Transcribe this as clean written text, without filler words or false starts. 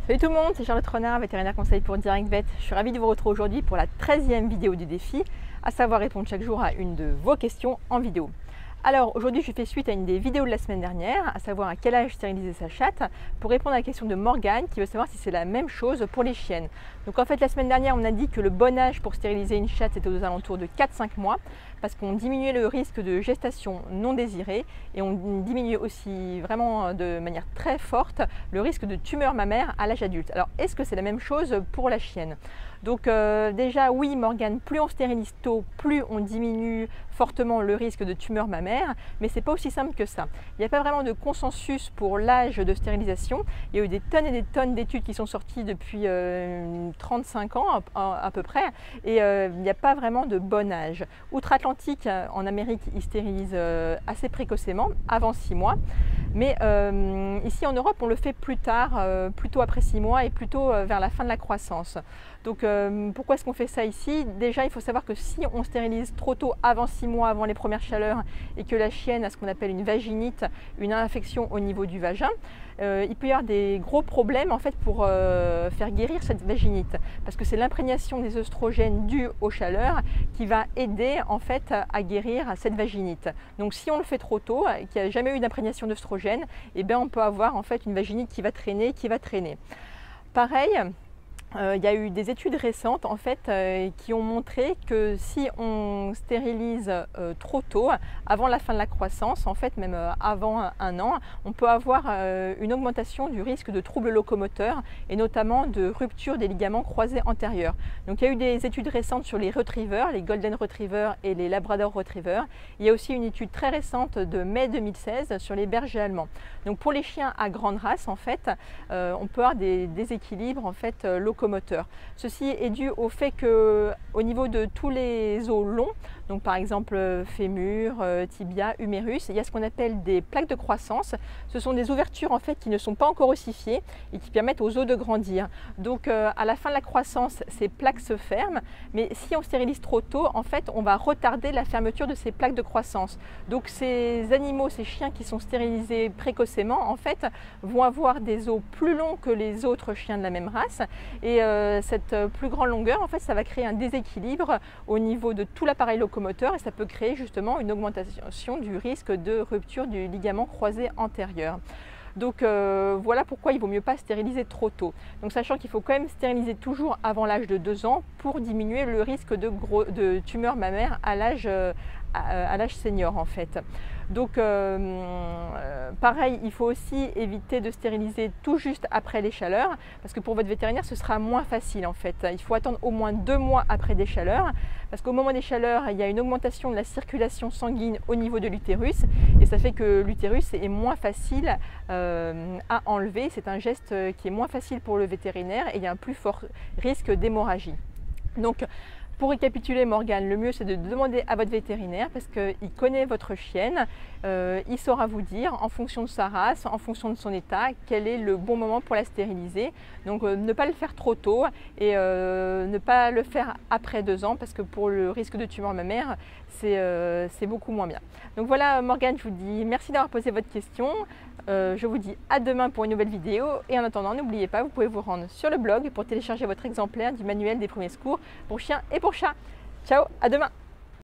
Salut tout le monde, c'est Charlotte Renard, vétérinaire conseil pour Direct Vet. Je suis ravie de vous retrouver aujourd'hui pour la 13e vidéo du défi, à savoir répondre chaque jour à une de vos questions en vidéo. Alors aujourd'hui je fais suite à une des vidéos de la semaine dernière, à savoir à quel âge stériliser sa chatte, pour répondre à la question de Morgane qui veut savoir si c'est la même chose pour les chiennes. Donc en fait la semaine dernière on a dit que le bon âge pour stériliser une chatte était aux alentours de 4-5 mois, parce qu'on diminuait le risque de gestation non désirée et on diminuait aussi vraiment de manière très forte le risque de tumeur mammaire à l'âge adulte. Alors est-ce que c'est la même chose pour la chienne? Donc déjà oui Morgane, plus on stérilise tôt, plus on diminue fortement le risque de tumeur mammaire, mais c'est pas aussi simple que ça. Il n'y a pas vraiment de consensus pour l'âge de stérilisation. Il y a eu des tonnes et des tonnes d'études qui sont sorties depuis 35 ans à peu près, et il n'y a pas vraiment de bon âge. Outre-Atlantique, en Amérique, ils stérilisent assez précocement, avant 6 mois, mais ici en Europe, on le fait plus tard, plutôt après 6 mois et plutôt vers la fin de la croissance. Donc pourquoi est-ce qu'on fait ça ici? Déjà, il faut savoir que si on stérilise trop tôt, avant 6 mois, avant les premières chaleurs, et que la chienne a ce qu'on appelle une vaginite, une infection au niveau du vagin, il peut y avoir des gros problèmes en fait pour faire guérir cette vaginite, parce que c'est l'imprégnation des œstrogènes due aux chaleurs qui va aider en fait à guérir cette vaginite. Donc si on le fait trop tôt, qu'il n'y a jamais eu d'imprégnation d'œstrogènes, eh bien on peut avoir en fait une vaginite qui va traîner. Pareil. Il y a eu des études récentes en fait qui ont montré que si on stérilise trop tôt, avant la fin de la croissance, en fait même avant 1 an, on peut avoir une augmentation du risque de troubles locomoteurs et notamment de rupture des ligaments croisés antérieurs. Donc il y a eu des études récentes sur les retrievers, les Golden Retrievers et les Labrador Retrievers. Il y a aussi une étude très récente de mai 2016 sur les bergers allemands. Donc pour les chiens à grande race en fait, on peut avoir des déséquilibres en fait locomoteurs. Ceci est dû au fait que au niveau de tous les os longs, donc par exemple fémur, tibia, humérus, il y a ce qu'on appelle des plaques de croissance. Ce sont des ouvertures en fait qui ne sont pas encore ossifiées et qui permettent aux os de grandir. Donc à la fin de la croissance, ces plaques se ferment, mais si on stérilise trop tôt, en fait, on va retarder la fermeture de ces plaques de croissance. Donc ces animaux, ces chiens qui sont stérilisés précocement, en fait, vont avoir des os plus longs que les autres chiens de la même race, et cette plus grande longueur, en fait, ça va créer un déséquilibre au niveau de tout l'appareil locomoteur et ça peut créer justement une augmentation du risque de rupture du ligament croisé antérieur. Donc voilà pourquoi il ne vaut mieux pas stériliser trop tôt. Donc sachant qu'il faut quand même stériliser toujours avant l'âge de 2 ans pour diminuer le risque de tumeur mammaire à l'âge senior en fait. Donc pareil, il faut aussi éviter de stériliser tout juste après les chaleurs, parce que pour votre vétérinaire ce sera moins facile en fait. Il faut attendre au moins 2 mois après des chaleurs, parce qu'au moment des chaleurs il y a une augmentation de la circulation sanguine au niveau de l'utérus, et ça fait que l'utérus est moins facile à enlever. C'est un geste qui est moins facile pour le vétérinaire et il y a un plus fort risque d'hémorragie. Donc pour récapituler Morgane, le mieux c'est de demander à votre vétérinaire parce qu'il connaît votre chienne, il saura vous dire en fonction de sa race, en fonction de son état, quel est le bon moment pour la stériliser. Donc ne pas le faire trop tôt et ne pas le faire après 2 ans parce que pour le risque de tumeur mammaire, c'est beaucoup moins bien. Donc voilà Morgane, je vous dis merci d'avoir posé votre question. Je vous dis à demain pour une nouvelle vidéo et en attendant n'oubliez pas, vous pouvez vous rendre sur le blog pour télécharger votre exemplaire du manuel des premiers secours pour chiens et pour chats. Ciao, à demain!